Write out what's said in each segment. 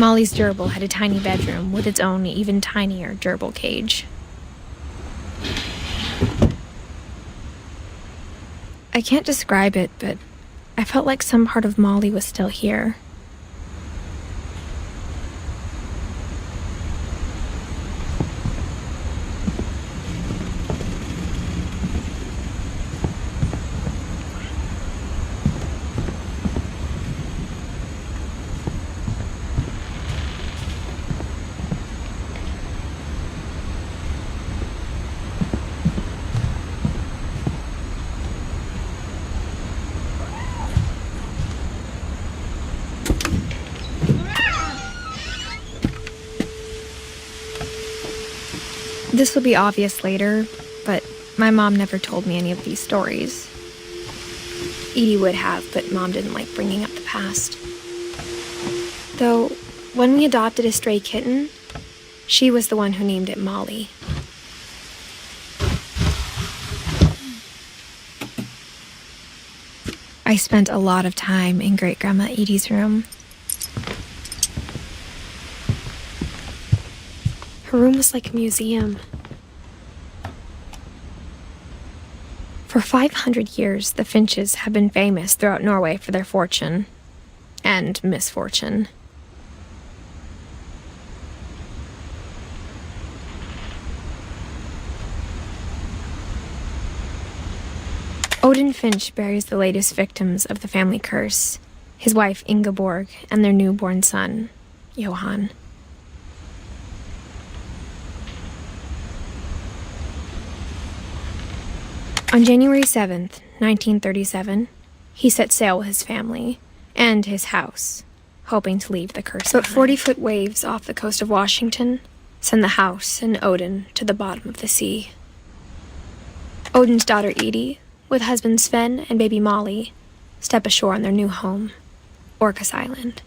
Molly's gerbil had a tiny bedroom with its own even tinier gerbil cage. I can't describe it, but I felt like some part of Molly was still here. This will be obvious later, but my mom never told me any of these stories. Edie would have, but Mom didn't like bringing up the past. Though, when we adopted a stray kitten, she was the one who named it Molly. I spent a lot of time in Great-Grandma Edie's room. Her room was like a museum. For 500 years, the Finches have been famous throughout Norway for their fortune and misfortune. Odin Finch buries the latest victims of the family curse, his wife Ingeborg and their newborn son, Johan. On January 7th, 1937, he set sail with his family and his house, hoping to leave the curse. But 40-foot waves off the coast of Washington send the house and Odin to the bottom of the sea. Odin's daughter Edie, with husband Sven and baby Molly, step ashore on their new home, Orcas Island.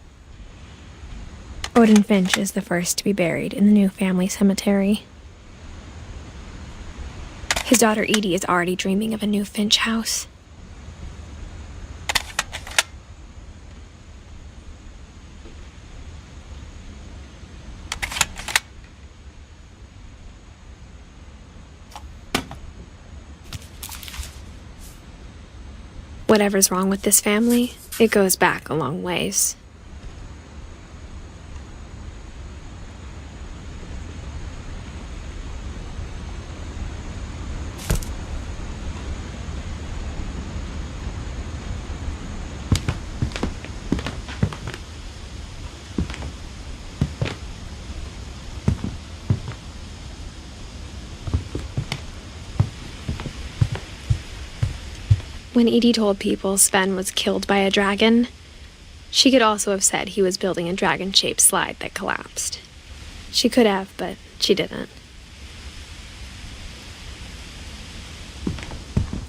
Odin Finch is the first to be buried in the new family cemetery. His daughter Edie is already dreaming of a new Finch house. Whatever's wrong with this family, it goes back a long ways. When Edie told people Sven was killed by a dragon, she could also have said he was building a dragon-shaped slide that collapsed. She could have, but she didn't.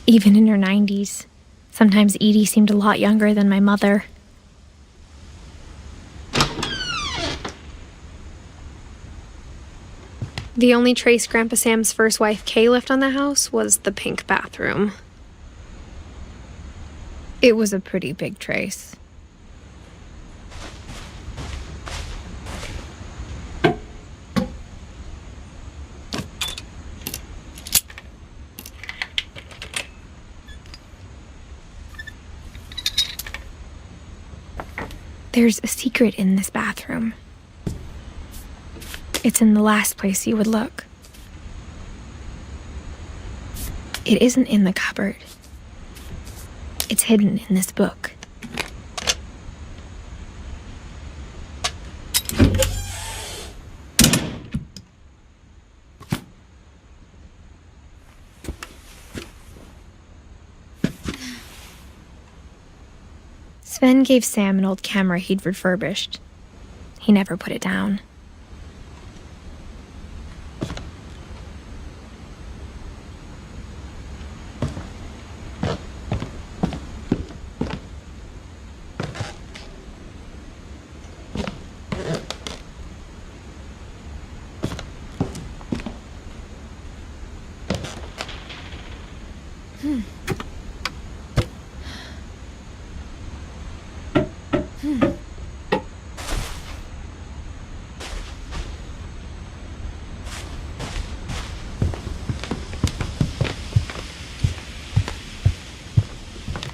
Even in her 90s, sometimes Edie seemed a lot younger than my mother. The only trace Grandpa Sam's first wife Kay left on the house was the pink bathroom. It was a pretty big trace. There's a secret in this bathroom. It's in the last place you would look. It isn't in the cupboard. It's hidden in this book. Sven gave Sam an old camera he'd refurbished. He never put it down.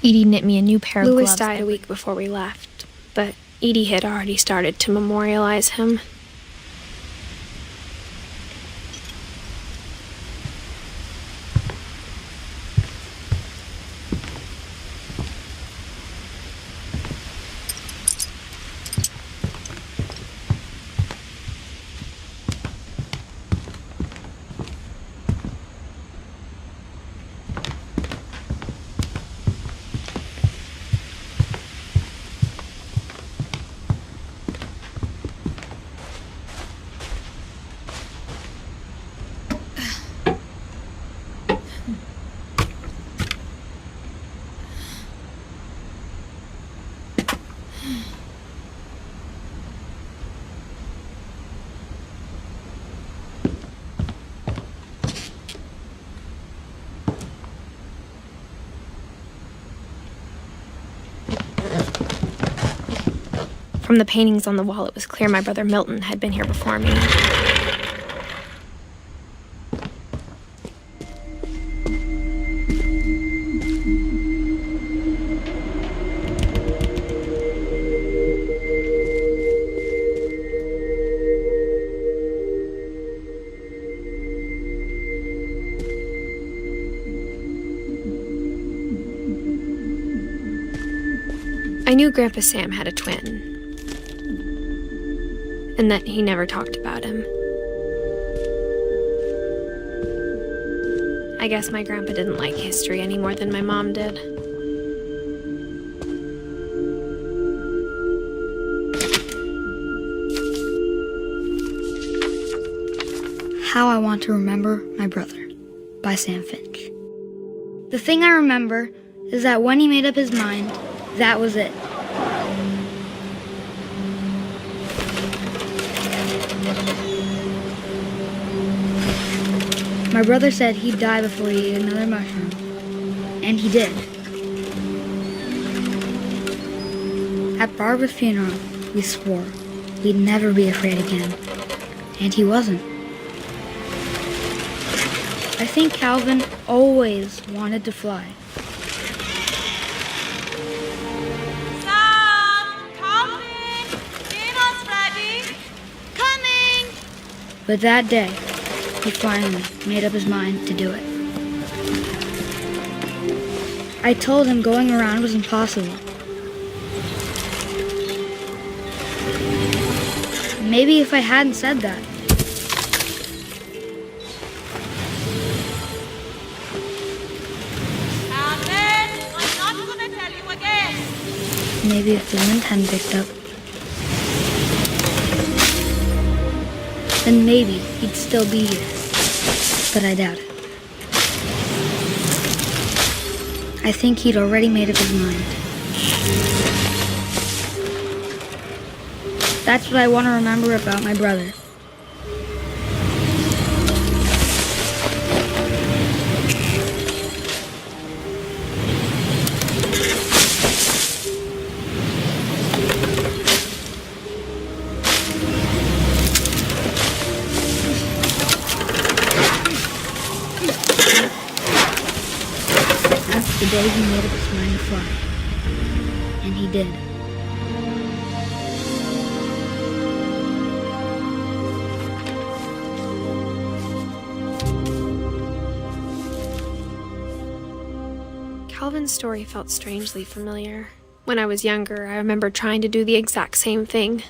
Edie knit me a new pair of gloves. Louis died a week before we left, but Edie had already started to memorialize him. From the paintings on the wall, it was clear my brother Milton had been here before me. I knew Grandpa Sam had a twin, and that he never talked about him. I guess my grandpa didn't like history any more than my mom did. How I Want to Remember My Brother by Sam Finch. The thing I remember is that when he made up his mind, that was it. My brother said he'd die before he ate another mushroom, and he did. At Barbara's funeral, we swore we'd never be afraid again, and he wasn't. I think Calvin always wanted to fly. Sam, coming! Dinner's ready! Coming! But that day, he finally made up his mind to do it. I told him going around was impossible. Maybe if I hadn't said that, Calvin, I'm not gonna tell you again. maybe if the wind hadn't picked up, then maybe he'd still be here. But I doubt it. I think he'd already made up his mind. That's what I want to remember about my brother. The day he made up his mind to fly. And he did. Calvin's story felt strangely familiar. When I was younger, I remember trying to do the exact same thing.